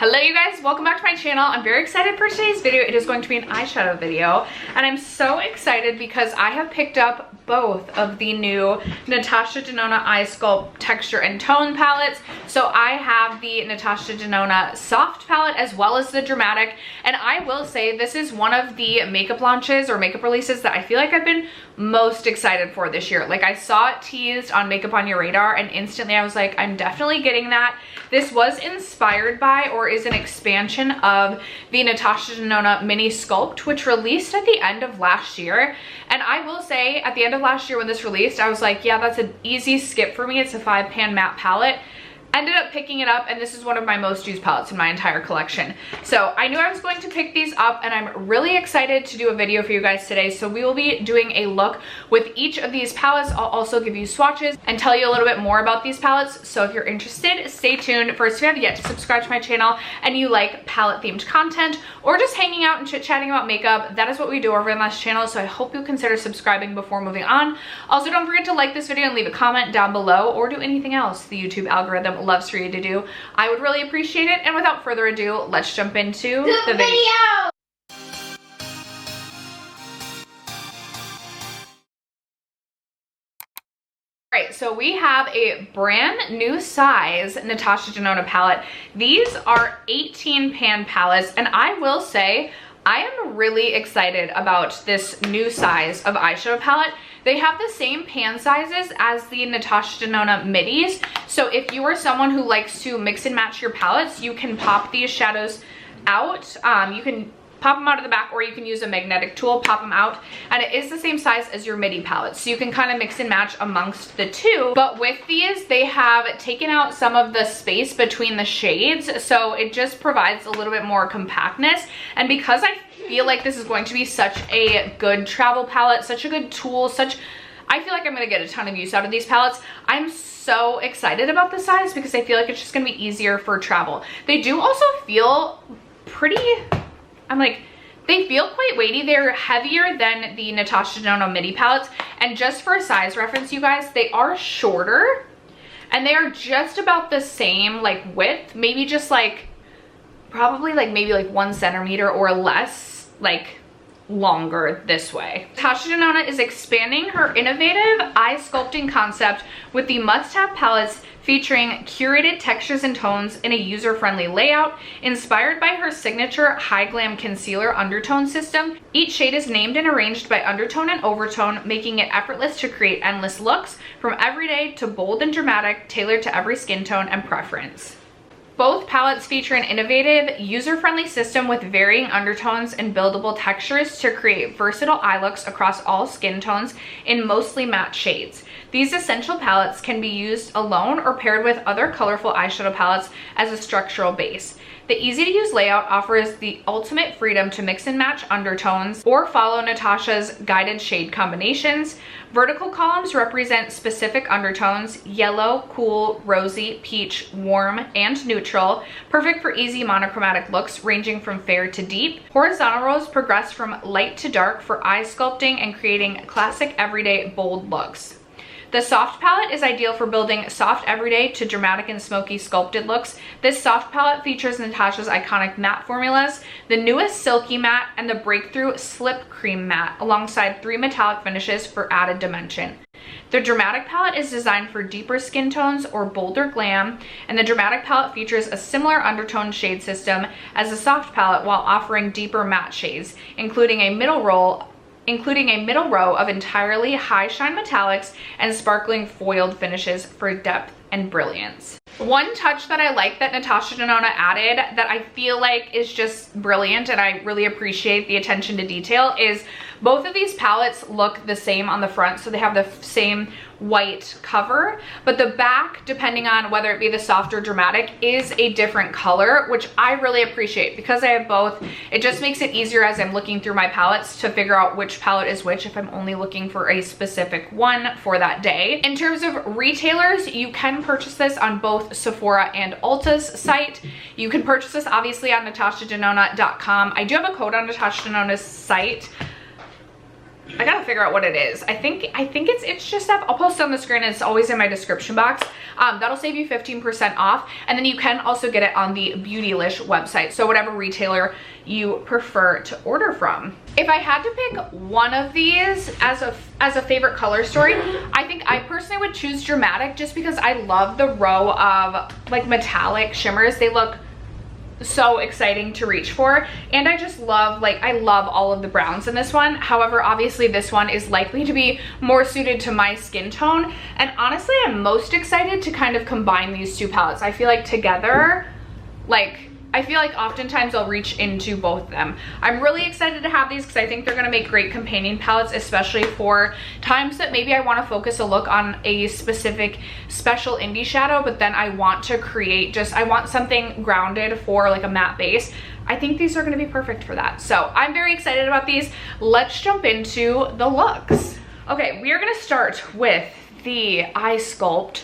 Hello you guys, welcome back to my channel. I'm very excited for today's video. It is going to be an eyeshadow video and I'm so excited because I have picked up both of the new Natasha Denona Eye Sculpt Texture and Tone palettes. So I have the Natasha Denona Soft palette as well as the Dramatic, and I will say this is one of the makeup launches or makeup releases that I feel like I've been most excited for this year. Like I saw it teased on Makeup on Your Radar and instantly I was like, I'm definitely getting that. This was inspired by or is an expansion of the Natasha Denona Mini Sculpt, which released at the end of last year. And I will say at the end of last year when this released, I was like, yeah, that's an easy skip for me. It's a 5-pan matte palette. Ended up picking it up and this is one of my most used palettes in my entire collection. So I knew I was going to pick these up and I'm really excited to do a video for you guys today. So we will be doing a look with each of these palettes. I'll also give you swatches and tell you a little bit more about these palettes. So if you're interested, stay tuned. First, if you haven't yet to subscribe to my channel and you like palette themed content or just hanging out and chit-chatting about makeup, that is what we do over on this channel. So I hope you'll consider subscribing before moving on. Also, don't forget to like this video and leave a comment down below or do anything else the YouTube algorithm loves for you to do. I would really appreciate it. And without further ado, let's jump into the video. Alright, so we have a brand new size Natasha Denona palette. These are 18-pan palettes, and I will say I am really excited about this new size of eyeshadow palette. They have the same pan sizes as the Natasha Denona midis. So if you are someone who likes to mix and match your palettes, you can pop these shadows out. You can pop them out of the back or you can use a magnetic tool, pop them out. And it is the same size as your midi palette. So you can kind of mix and match amongst the two. But with these, they have taken out some of the space between the shades. So it just provides a little bit more compactness. And because I feel like this is going to be such a good travel palette, such a good tool, I feel like I'm gonna get a ton of use out of these palettes. I'm so excited about the size because I feel like it's just gonna be easier for travel. They do also feel pretty, they feel quite weighty. They're heavier than the Natasha Denona midi palettes. And just for a size reference, you guys, they are shorter and they are just about the same width, maybe just probably maybe 1 centimeter or less longer this way. Natasha Denona is expanding her innovative eye sculpting concept with the must-have palettes featuring curated textures and tones in a user-friendly layout. Inspired by her signature high glam concealer undertone system, each shade is named and arranged by undertone and overtone, making it effortless to create endless looks from everyday to bold and dramatic, tailored to every skin tone and preference. Both palettes feature an innovative, user-friendly system with varying undertones and buildable textures to create versatile eye looks across all skin tones in mostly matte shades. These essential palettes can be used alone or paired with other colorful eyeshadow palettes as a structural base. The easy-to-use layout offers the ultimate freedom to mix and match undertones or follow Natasha's guided shade combinations. Vertical columns represent specific undertones: yellow, cool, rosy, peach, warm, and neutral, perfect for easy monochromatic looks ranging from fair to deep. Horizontal rows progress from light to dark for eye sculpting and creating classic everyday bold looks. The soft palette is ideal for building soft everyday to dramatic and smoky sculpted looks. This soft palette features Natasha's iconic matte formulas, the newest silky matte and the breakthrough slip cream matte, alongside 3 metallic finishes for added dimension. The Dramatic palette is designed for deeper skin tones or bolder glam, and the Dramatic palette features a similar undertone shade system as the soft palette while offering deeper matte shades, including a middle row of entirely high shine metallics and sparkling foiled finishes for depth and brilliance. One touch that I like that Natasha Denona added that I feel like is just brilliant and I really appreciate the attention to detail is both of these palettes look the same on the front, so they have the same white cover, but the back, depending on whether it be the soft or dramatic, is a different color, which I really appreciate. Because I have both, it just makes it easier as I'm looking through my palettes to figure out which palette is which if I'm only looking for a specific one for that day. In terms of retailers, you can purchase this on both Sephora and Ulta's site. You can purchase this obviously on NatashaDenona.com. I do have a code on Natasha Denona's site. I gotta figure out what it is. I think it's itsjustSteph. I'll post it on the screen. It's always in my description box. That'll save you 15% off. And then you can also get it on the Beautylish website. So whatever retailer you prefer to order from. If I had to pick one of these as a favorite color story, I think I personally would choose Dramatic, just because I love the row of like metallic shimmers. They look so exciting to reach for, and I just love, like, I love all of the browns in this one. However, obviously this one is likely to be more suited to my skin tone, and honestly I'm most excited to kind of combine these two palettes. I feel like together, like, I feel like oftentimes I'll reach into both of them. I'm really excited to have these because I think they're gonna make great companion palettes, especially for times that maybe I wanna focus a look on a specific special indie shadow, but then I want to create I want something grounded for like a matte base. I think these are gonna be perfect for that. So I'm very excited about these. Let's jump into the looks. Okay, we are gonna start with the Sculpt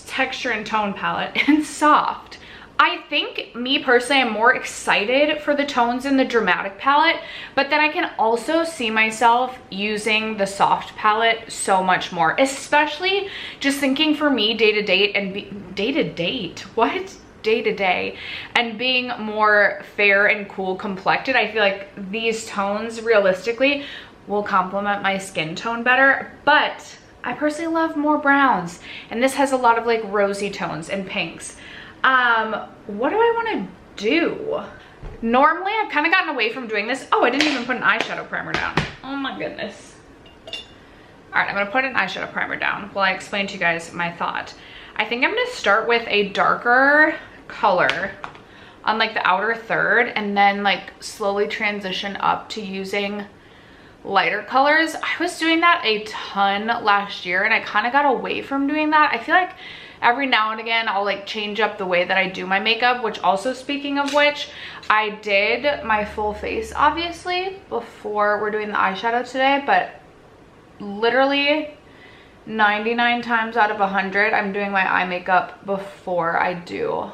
Texture and Tone palette in Soft. I think, me personally, I'm more excited for the tones in the Dramatic palette, but then I can also see myself using the Soft palette so much more, especially just thinking for me day to day and being more fair and cool complected. I feel like these tones realistically will complement my skin tone better, but I personally love more browns, and this has a lot of like rosy tones and pinks. What do I want to do? Normally I've kind of gotten away from doing this. Oh, I didn't even put an eyeshadow primer down. Oh my goodness. All right, I'm gonna put an eyeshadow primer down while I explain to you guys my thought. I think I'm gonna start with a darker color on like the outer third, and then like slowly transition up to using lighter colors. I was doing that a ton last year, and I kind of got away from doing that. I feel like every now and again I'll like change up the way that I do my makeup, which also, speaking of which, I did my full face obviously before we're doing the eyeshadow today, but literally 99 times out of 100 I'm doing my eye makeup before I do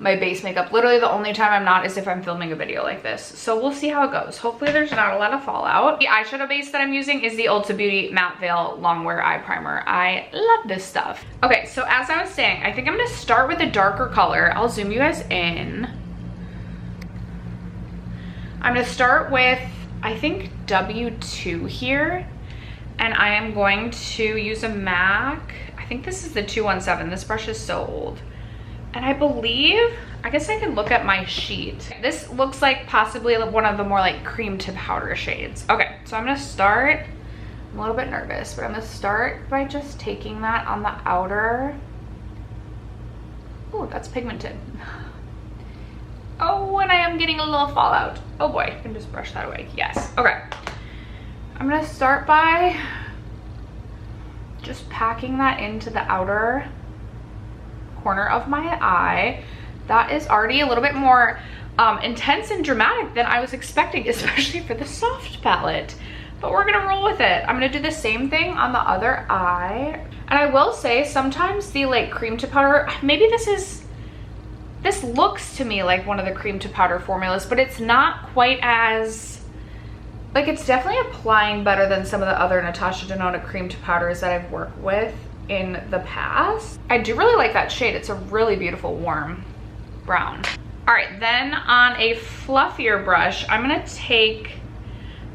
my base makeup. Literally the only time I'm not is if I'm filming a video like this. So we'll see how it goes. Hopefully there's not a lot of fallout. The eyeshadow base that I'm using is the Ulta Beauty Matte Veil Longwear Eye Primer. I love this stuff. Okay, so as I was saying, I think I'm gonna start with a darker color. I'll zoom you guys in. I'm gonna start with, I think, W2 here. And I am going to use a MAC. I think this is the 217. This brush is so old. And I believe, I guess I can look at my sheet. This looks like possibly one of the more like cream to powder shades. Okay, so I'm gonna start, I'm a little bit nervous, but I'm gonna start by just taking that on the outer. Oh, that's pigmented. Oh, and I am getting a little fallout. Oh boy, I can just brush that away. Yes, okay. I'm gonna start by just packing that into the outer corner of my eye. That is already a little bit more intense and dramatic than I was expecting, especially for the Soft palette, but we're gonna roll with it. I'm gonna do the same thing on the other eye. And I will say, sometimes the like cream to powder, maybe this looks to me like one of the cream to powder formulas, but it's not quite as, like, it's definitely applying better than some of the other Natasha Denona cream to powders that I've worked with in the past. I do really like that shade. It's a really beautiful warm brown. All right, then on a fluffier brush, I'm gonna take,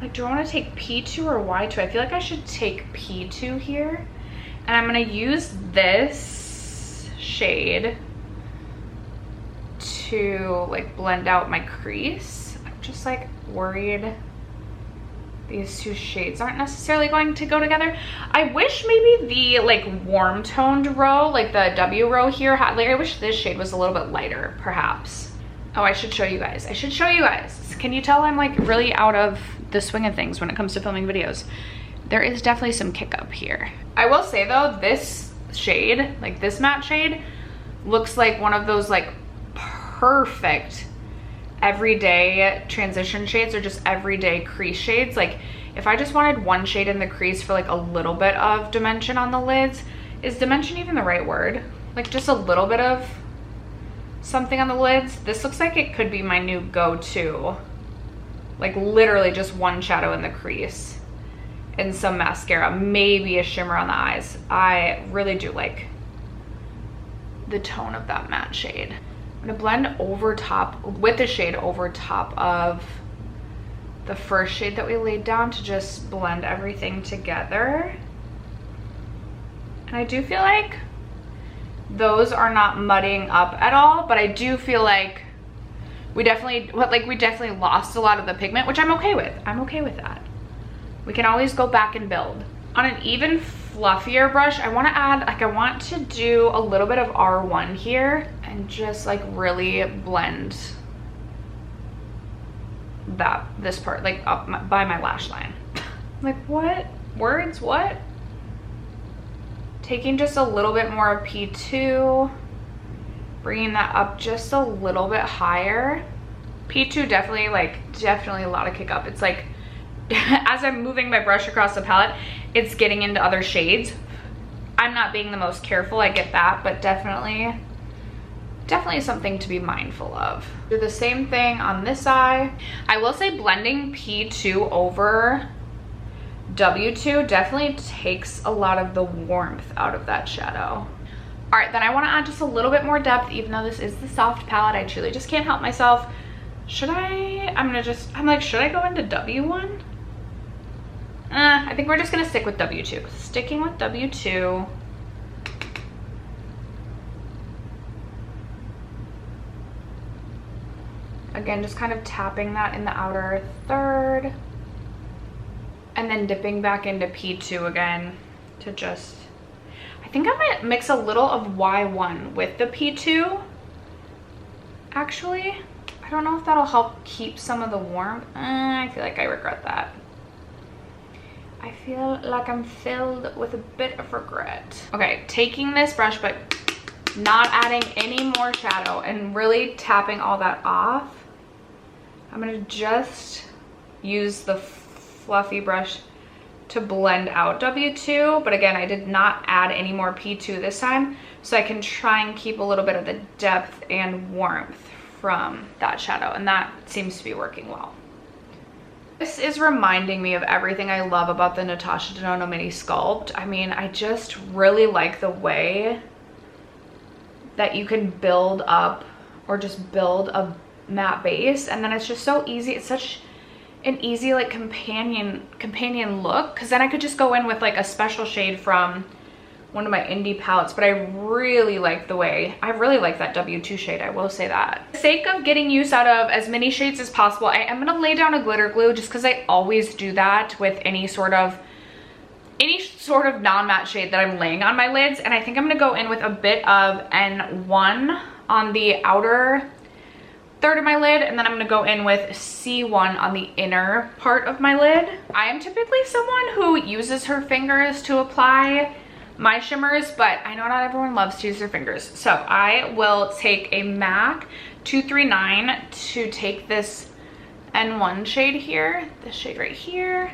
like, do I wanna take P2 or Y2? I feel like I should take P2 here. And I'm gonna use this shade to like blend out my crease. I'm just like worried these two shades aren't necessarily going to go together. I wish maybe the like warm toned row, like the W row here, had, like, I wish this shade was a little bit lighter, perhaps. Oh, I should show you guys. I should show you guys. Can you tell I'm like really out of the swing of things when it comes to filming videos? There is definitely some kick up here. I will say though, this shade, like this matte shade, looks like one of those like perfect everyday transition shades, or just everyday crease shades. Like if I just wanted one shade in the crease for like a little bit of dimension on the lids, is dimension even the right word? Like just a little bit of something on the lids. This looks like it could be my new go-to Like literally just one shadow in the crease and some mascara, maybe a shimmer on the eyes. I really do like the tone of that matte shade. I'm gonna blend over top with the shade over top of the first shade that we laid down to just blend everything together. And I do feel like those are not muddying up at all, but I do feel like we definitely lost a lot of the pigment, which I'm okay with. I'm okay with that. We can always go back and build. On an even fluffier brush, I want to add, like I want to do a little bit of R1 here and just like really blend this part like up by my lash line. Like what? Words? What? Taking just a little bit more of P2, bringing that up just a little bit higher. P2 definitely a lot of kick up. It's like as I'm moving my brush across the palette, it's getting into other shades. I'm not being the most careful, I get that, but definitely something to be mindful of. Do the same thing on this eye. I will say blending P2 over W2 definitely takes a lot of the warmth out of that shadow. All right, then I want to add just a little bit more depth, even though this is the soft palette. I truly just can't help myself. Should I? I'm like, should I go into W1? I think we're just gonna stick with W2. Sticking with W2. Again, just kind of tapping that in the outer third. And then dipping back into P2 again to just, I think I might mix a little of Y1 with the P2. Actually, I don't know if that'll help keep some of the warmth. I feel like I regret that. I feel like I'm filled with a bit of regret. Okay, taking this brush, but not adding any more shadow and really tapping all that off. I'm gonna just use the fluffy brush to blend out W2, but again, I did not add any more P2 this time, so I can try and keep a little bit of the depth and warmth from that shadow, and that seems to be working well. This is reminding me of everything I love about the Natasha Denona Mini Sculpt. I mean, I just really like the way that you can build up or just build a matte base, and then it's just so easy. It's such an easy like companion look, because then I could just go in with like a special shade from one of my indie palettes, but I really like that W2 shade, I will say that. For the sake of getting use out of as many shades as possible, I am gonna lay down a glitter glue just because I always do that with any sort of non-matte shade that I'm laying on my lids, and I think I'm gonna go in with a bit of N1 on the outer third of my lid, and then I'm gonna go in with C1 on the inner part of my lid. I am typically someone who uses her fingers to apply my shimmers, but I know not everyone loves to use their fingers. So I will take a MAC 239 to take this N1 shade here, this shade right here.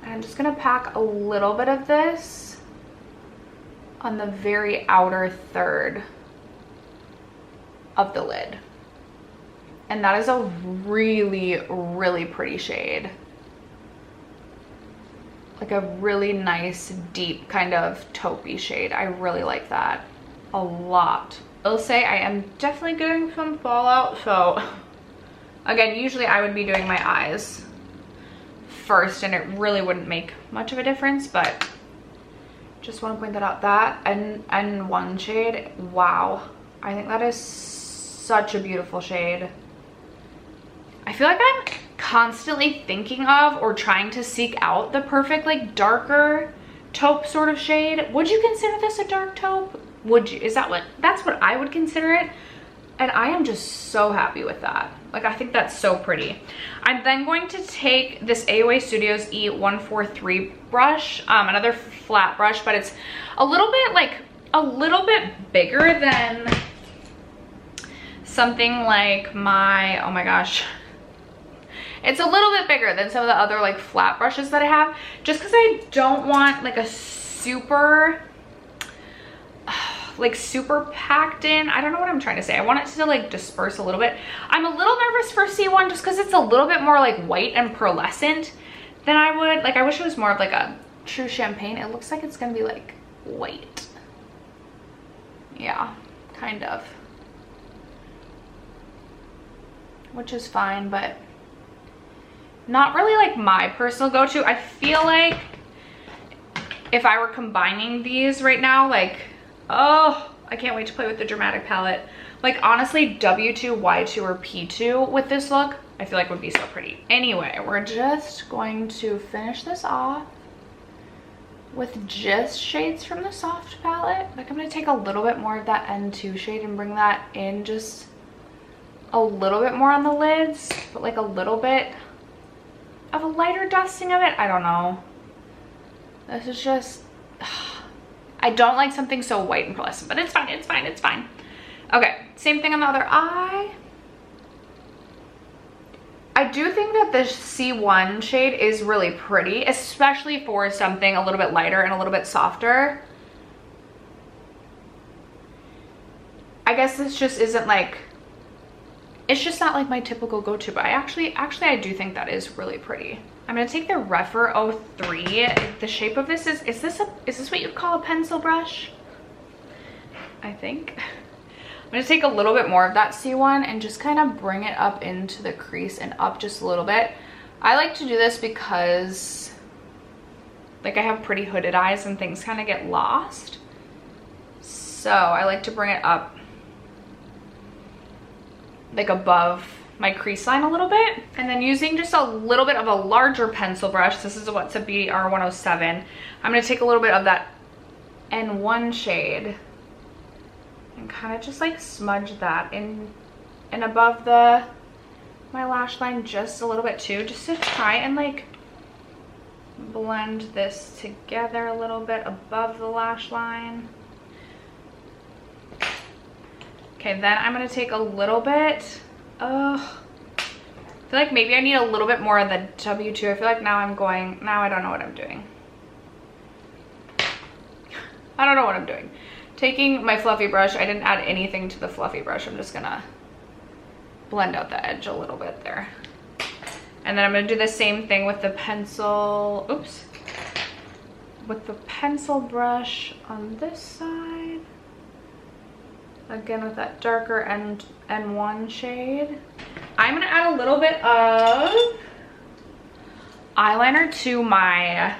And I'm just gonna pack a little bit of this on the very outer third of the lid. And that is a really, really pretty shade. Like a really nice, deep kind of taupey shade. I really like that a lot. I'll say I am definitely getting some fallout. So again, usually I would be doing my eyes first and it really wouldn't make much of a difference, but just want to point that out. That N1 shade, wow. I think that is such a beautiful shade. I feel like I'm constantly thinking of or trying to seek out the perfect like darker taupe sort of shade. Would you consider this a dark taupe? Would you? That's what I would consider it. And I am just so happy with that. Like, I think that's so pretty. I'm then going to take this AOA Studios E143 brush, another flat brush, but it's a little bit bigger than something like my, oh my gosh. It's a little bit bigger than some of the other like flat brushes that I have, just because I don't want like a super, like super packed in. I don't know what I'm trying to say. I want it to like disperse a little bit. I'm a little nervous for C1 just because it's a little bit more like white and pearlescent than I would. Like I wish it was more of like a true champagne. It looks like it's gonna be like white. Yeah, kind of. Which is fine, but not really like my personal go-to. I feel like if I were combining these right now, like, oh, I can't wait to play with the dramatic palette. Like honestly, W2, Y2, or P2 with this look, I feel like would be so pretty. Anyway, we're just going to finish this off with just shades from the soft palette. Like I'm gonna take a little bit more of that N2 shade and bring that in just a little bit more on the lids, but like a little bit of a lighter dusting of it. I don't know. This is just, I don't like something so white and pearlescent, but it's fine, it's fine, it's fine. Okay, same thing on the other eye. I do think that the C1 shade is really pretty, especially for something a little bit lighter and a little bit softer. I guess this just isn't like, it's just not like my typical go-to, but actually I do think that is really pretty. I'm gonna take the Rephr 03. The shape of this is this what you'd call a pencil brush? I think. I'm gonna take a little bit more of that C1 and just kind of bring it up into the crease and up just a little bit. I like to do this because like I have pretty hooded eyes and things kind of get lost. So I like to bring it up like above my crease line a little bit, and then using just a little bit of a larger pencil brush, this is what's a BR 107, I'm going to take a little bit of that N1 shade and kind of just like smudge that in and above my lash line just a little bit too, just to try and like blend this together a little bit above the lash line. Okay, then I'm gonna take a little bit, I feel like maybe I need a little bit more of the W2. I feel like now I don't know what I'm doing. I don't know what I'm doing. Taking my fluffy brush, I didn't add anything to the fluffy brush. I'm just gonna blend out the edge a little bit there. And then I'm gonna do the same thing with the pencil, oops. With the pencil brush on this side. Again with that darker N1 shade. I'm gonna add a little bit of eyeliner to my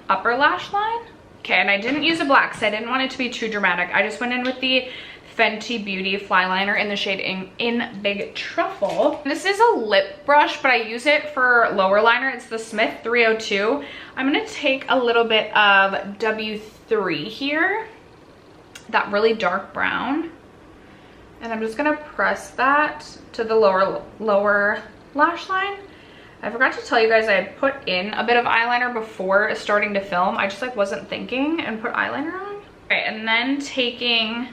upper lash line. Okay, and I didn't use a black because I didn't want it to be too dramatic. I just went in with the Fenty Beauty Fly Liner in the shade in Big Truffle. This is a lip brush, but I use it for lower liner. It's the Smith 302. I'm gonna take a little bit of W3 here, that really dark brown. And I'm just gonna press that to the lower lash line. I forgot to tell you guys I had put in a bit of eyeliner before starting to film. I just like wasn't thinking and put eyeliner on. Okay, and then taking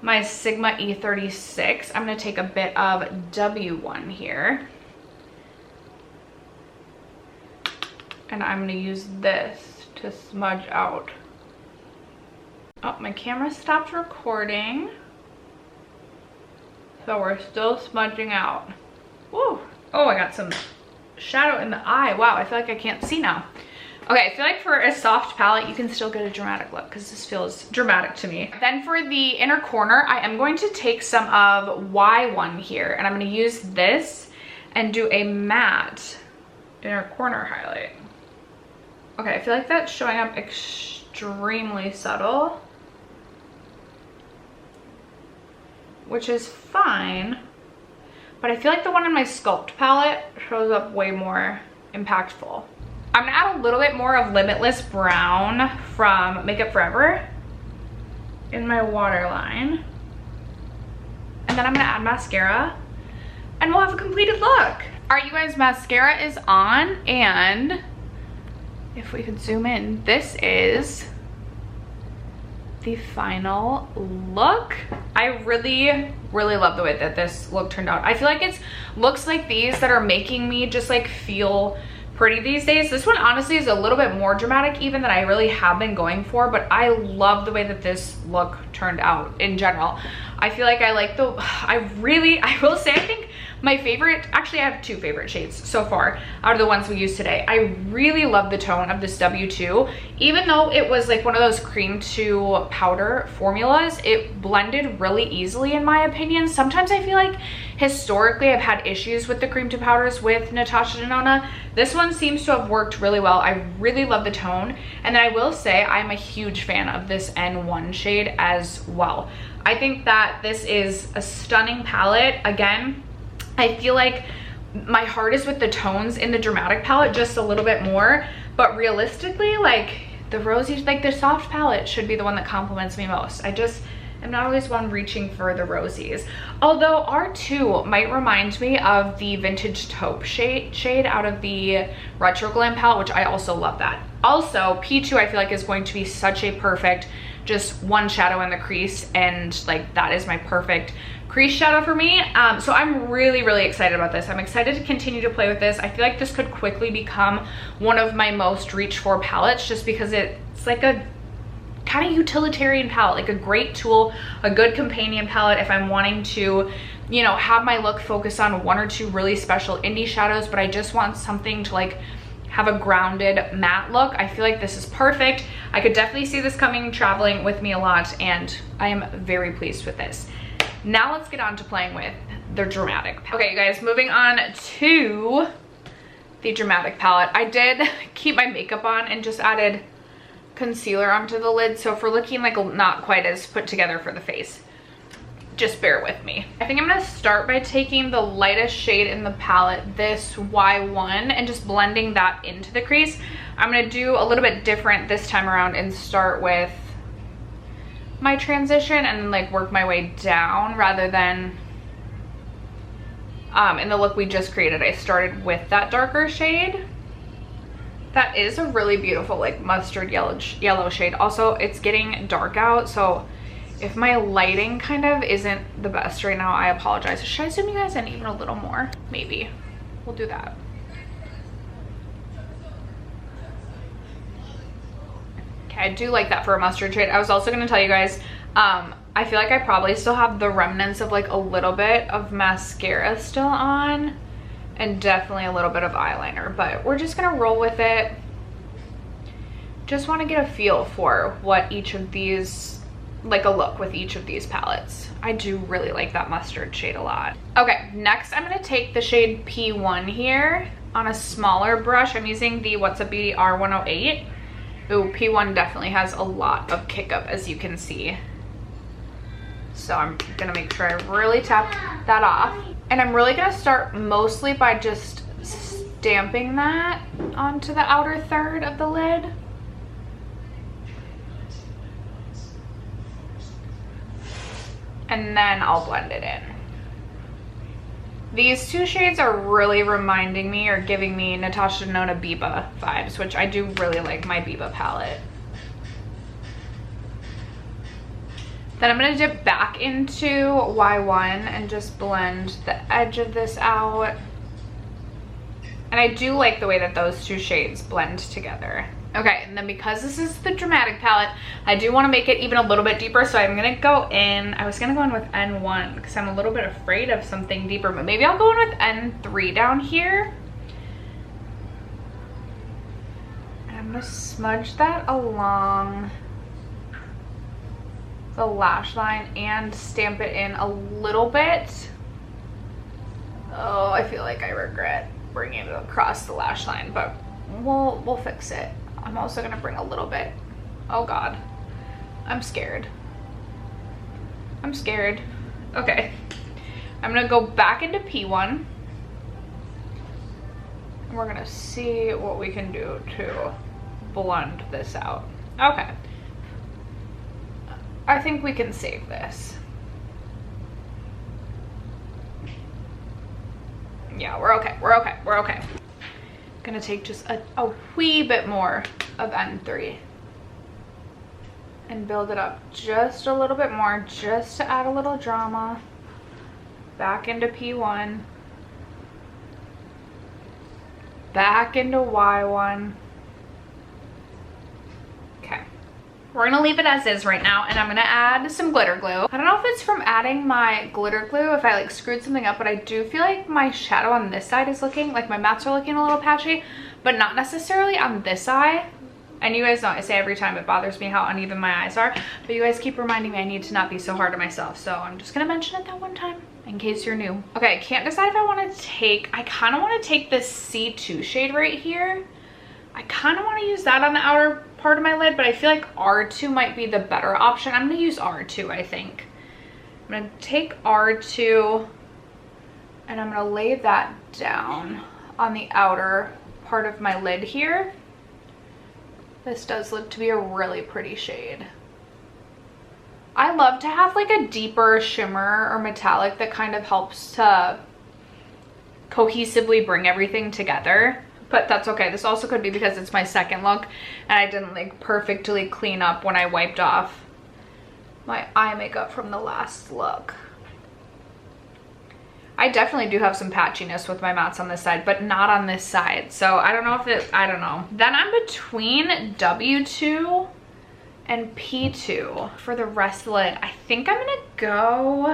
my Sigma E36, I'm gonna take a bit of W1 here. And I'm gonna use this to smudge out. Oh, my camera stopped recording. So we're still smudging out. Woo. Oh, I got some shadow in the eye. Wow, I feel like I can't see now. Okay, I feel like for a soft palette, you can still get a dramatic look because this feels dramatic to me. Then for the inner corner, I am going to take some of Y1 here, and I'm going to use this and do a matte inner corner highlight. Okay, I feel like that's showing up extremely subtle, which is fine, but I feel like the one in my Sculpt palette shows up way more impactful. I'm gonna add a little bit more of Limitless Brown from Makeup Forever in my waterline. And then I'm gonna add mascara and we'll have a completed look. All right, you guys, mascara is on, and if we could zoom in, this is the final look. I really love the way that this look turned out. I feel like it's looks like these that are making me just like feel pretty these days. This one honestly is a little bit more dramatic even than I really have been going for, but I love the way that this look turned out in general. I feel like I like I will say, I think my favorite, actually I have two favorite shades so far out of the ones we used today. I really love the tone of this W2. Even though it was like one of those cream to powder formulas, it blended really easily in my opinion. Sometimes I feel like historically I've had issues with the cream to powders with Natasha Denona. This one seems to have worked really well. I really love the tone. And then I will say I'm a huge fan of this N1 shade as well. I think that this is a stunning palette. Again, I feel like my heart is with the tones in the dramatic palette just a little bit more, but realistically, like the rosy, like the soft palette should be the one that compliments me most. I'm not always one reaching for the rosies. Although R2 might remind me of the vintage taupe shade out of the Retro Glam palette, which I also love that. Also, P2 I feel like is going to be such a perfect, just one shadow in the crease, and like that is my perfect crease shadow for me. So I'm really excited about this. I'm excited to continue to play with this. I feel like this could quickly become one of my most reached for palettes, just because it's like a kind of utilitarian palette, like a great tool, a good companion palette if I'm wanting to, you know, have my look focus on one or two really special indie shadows, but I just want something to like have a grounded matte look. I feel like this is perfect. I could definitely see this traveling with me a lot, and I am very pleased with this. Now let's get on to playing with the dramatic palette. Okay, you guys, moving on to the dramatic palette. I did keep my makeup on and just added concealer onto the lid, so if we're looking like not quite as put together for the face, just bear with me. I think I'm gonna start by taking the lightest shade in the palette, this Y1, and just blending that into the crease. I'm gonna do a little bit different this time around and start with my transition and like work my way down rather than in the look we just created. I started with that darker shade. That is a really beautiful like mustard yellow shade. Also, it's getting dark out, so if my lighting kind of isn't the best right now, I apologize. Should I zoom you guys in even a little more? Maybe. We'll do that. Okay, I do like that for a mustard shade. I was also gonna tell you guys, I feel like I probably still have the remnants of like a little bit of mascara still on, and definitely a little bit of eyeliner, but we're just gonna roll with it. Just wanna get a feel for what each of these, like a look with each of these palettes. I do really like that mustard shade a lot. Okay, next I'm gonna take the shade P1 here on a smaller brush. I'm using the What's Up Beauty R108. Ooh, P1 definitely has a lot of kick up, as you can see. So I'm gonna make sure I really tap that off. And I'm really gonna start mostly by just stamping that onto the outer third of the lid. And then I'll blend it in. These two shades are really reminding me or giving me Natasha Denona Biba vibes, which I do really like my Biba palette. Then I'm gonna dip back into Y1 and just blend the edge of this out. And I do like the way that those two shades blend together. Okay, and then because this is the dramatic palette, I do want to make it even a little bit deeper, so I'm gonna go in, I was gonna go in with N1 because I'm a little bit afraid of something deeper, but maybe I'll go in with N3 down here. And I'm gonna smudge that along the lash line and stamp it in a little bit. Oh, I feel like I regret bringing it across the lash line, but we'll fix it. I'm also gonna bring a little bit. Oh God, I'm scared. I'm scared. Okay, I'm gonna go back into P1 and we're gonna see what we can do to blend this out. Okay, I think we can save this. Yeah, we're okay, we're okay, we're okay. Gonna take just a wee bit more of N3 and build it up just a little bit more, just to add a little drama. Back into P1. back into Y1. Okay. We're gonna leave it as is right now, and I'm gonna add some glitter glue. I don't know if it's from adding my glitter glue, if I like screwed something up, but I do feel like my shadow on this side is looking, like my mattes are looking a little patchy, but not necessarily on this eye. And you guys know I say every time it bothers me how uneven my eyes are, but you guys keep reminding me I need to not be so hard on myself. So I'm just gonna mention it that one time in case you're new. Okay, I can't decide if I wanna take, I kinda wanna take this C2 shade right here. I kinda wanna use that on the outer part of my lid, but I feel like R2 might be the better option. I'm gonna use R2, I think. I'm gonna take R2 and I'm gonna lay that down on the outer part of my lid here. This does look to be a really pretty shade. I love to have like a deeper shimmer or metallic that kind of helps to cohesively bring everything together, but that's okay. This also could be because it's my second look and I didn't like perfectly clean up when I wiped off my eye makeup from the last look. I definitely do have some patchiness with my mattes on this side, but not on this side. So I don't know if it, I don't know. Then I'm between W2 and P2 for the rest of the lid. I think I'm gonna go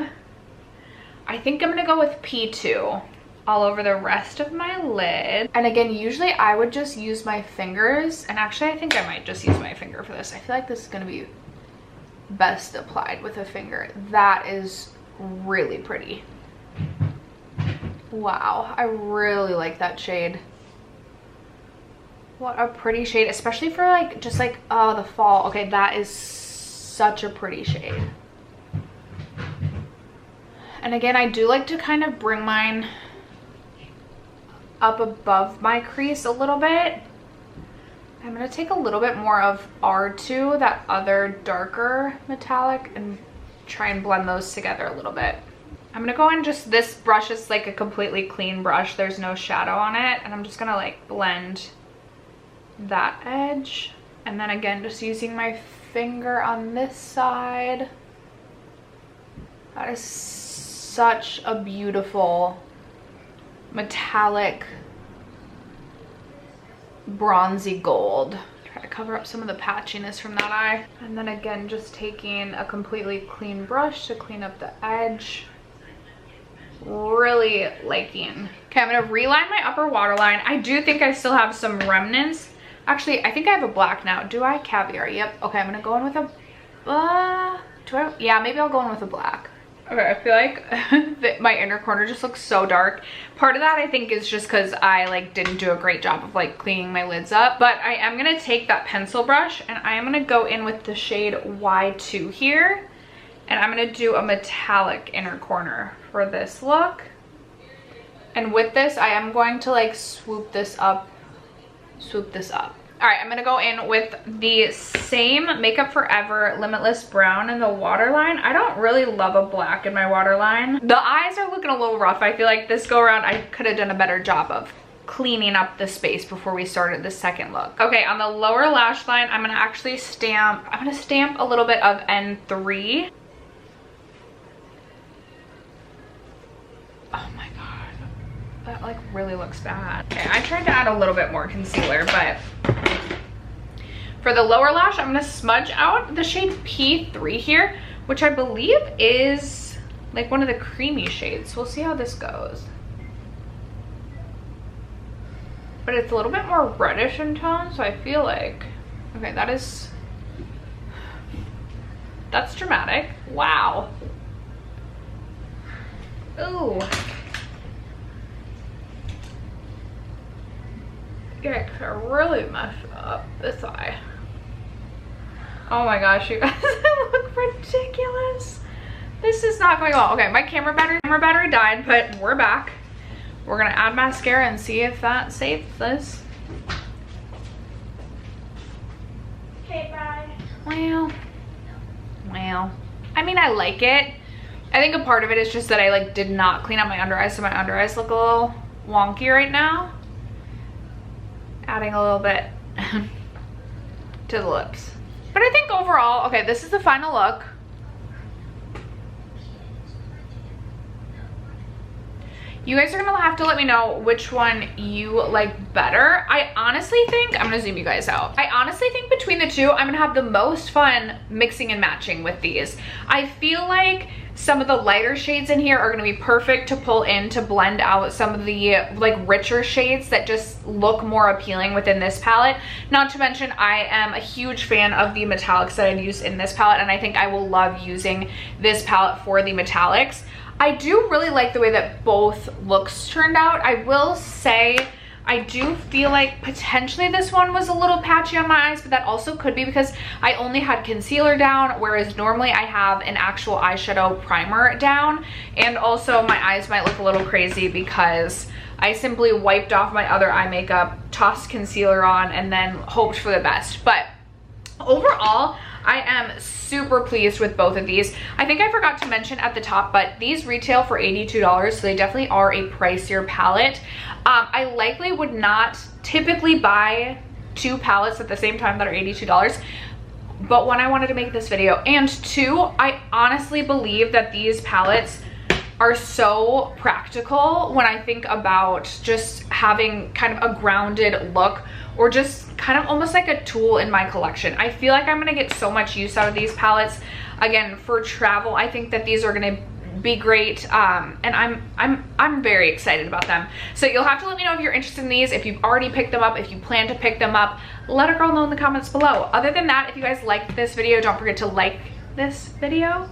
with P2 all over the rest of my lid. And again, usually I would just use my fingers, and actually I think I might just use my finger for this. I feel like this is gonna be best applied with a finger. That is really pretty. Wow, I really like that shade. What a pretty shade, especially for like, just like, oh, the fall. Okay, that is such a pretty shade. And again, I do like to kind of bring mine up above my crease a little bit. I'm gonna take a little bit more of R2, that other darker metallic, and try and blend those together a little bit. I'm gonna go in, just this brush is like a completely clean brush. There's no shadow on it. And I'm just gonna like blend that edge. And then again, just using my finger on this side. That is such a beautiful metallic bronzy gold. Try to cover up some of the patchiness from that eye. And then again, just taking a completely clean brush to clean up the edge. Really liking. Okay, I'm gonna reline my upper waterline. I do think I still have some remnants. Actually, I think I have a black now. Do I? Caviar. Yep. Okay, I'm gonna go in with a yeah, maybe I'll go in with a black. Okay, I feel like my inner corner just looks so dark. Part of that I think is just because I like didn't do a great job of like cleaning my lids up. But I am gonna take that pencil brush and I am gonna go in with the shade Y2 here. And I'm gonna do a metallic inner corner for this look. And with this, I am going to like swoop this up. All right, I'm gonna go in with the same Makeup Forever Limitless Brown in the waterline. I don't really love a black in my waterline. The eyes are looking a little rough. I feel like this go around, I could have done a better job of cleaning up the space before we started the second look. Okay, on the lower lash line, I'm gonna actually stamp a little bit of N3. Oh my god, that like really looks bad. Okay, I tried to add a little bit more concealer, but for the lower lash, I'm gonna smudge out the shade P3 here, which I believe is like one of the creamy shades. We'll see how this goes. But it's a little bit more reddish in tone, so I feel like, okay, that's dramatic. Wow. Ooh. Yeah, I really messed up this eye. Oh my gosh, you guys, they look ridiculous. This is not going well. Okay, my camera battery died, but we're back. We're gonna add mascara and see if that saves this. Okay, bye. Well, I mean, I like it. I think a part of it is just that I like did not clean up my under eyes, so my under eyes look a little wonky right now. Adding a little bit to the lips. But I think overall, okay, this is the final look. You guys are gonna have to let me know which one you like better. I honestly think, I'm gonna zoom you guys out. I honestly think between the two, I'm gonna have the most fun mixing and matching with these. I feel like some of the lighter shades in here are gonna be perfect to pull in to blend out some of the like richer shades that just look more appealing within this palette. Not to mention, I am a huge fan of the metallics that I've used in this palette, and I think I will love using this palette for the metallics. I do really like the way that both looks turned out. I will say I do feel like potentially this one was a little patchy on my eyes, but that also could be because I only had concealer down, whereas normally I have an actual eyeshadow primer down. And also my eyes might look a little crazy because I simply wiped off my other eye makeup, tossed concealer on, and then hoped for the best. But overall, I am super pleased with both of these. I think I forgot to mention at the top, but these retail for $82, so they definitely are a pricier palette. I likely would not typically buy two palettes at the same time that are $82, but one, I wanted to make this video, and two, I honestly believe that these palettes are so practical when I think about just having kind of a grounded look, or just kind of almost like a tool in my collection. I feel like I'm gonna get so much use out of these palettes. Again, for travel, I think that these are gonna be great, and I'm very excited about them. So you'll have to let me know if you're interested in these, if you've already picked them up, if you plan to pick them up. Let a girl know in the comments below. Other than that, if you guys liked this video, don't forget to like this video.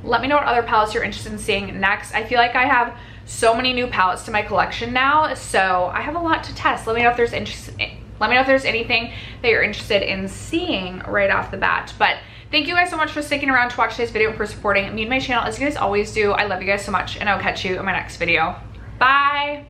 Let me know what other palettes you're interested in seeing next. I feel like I have so many new palettes to my collection now, so I have a lot to test. Let me know if there's anything that you're interested in seeing right off the bat. But thank you guys so much for sticking around to watch today's video and for supporting me and my channel as you guys always do. I love you guys so much, and I'll catch you in my next video. Bye.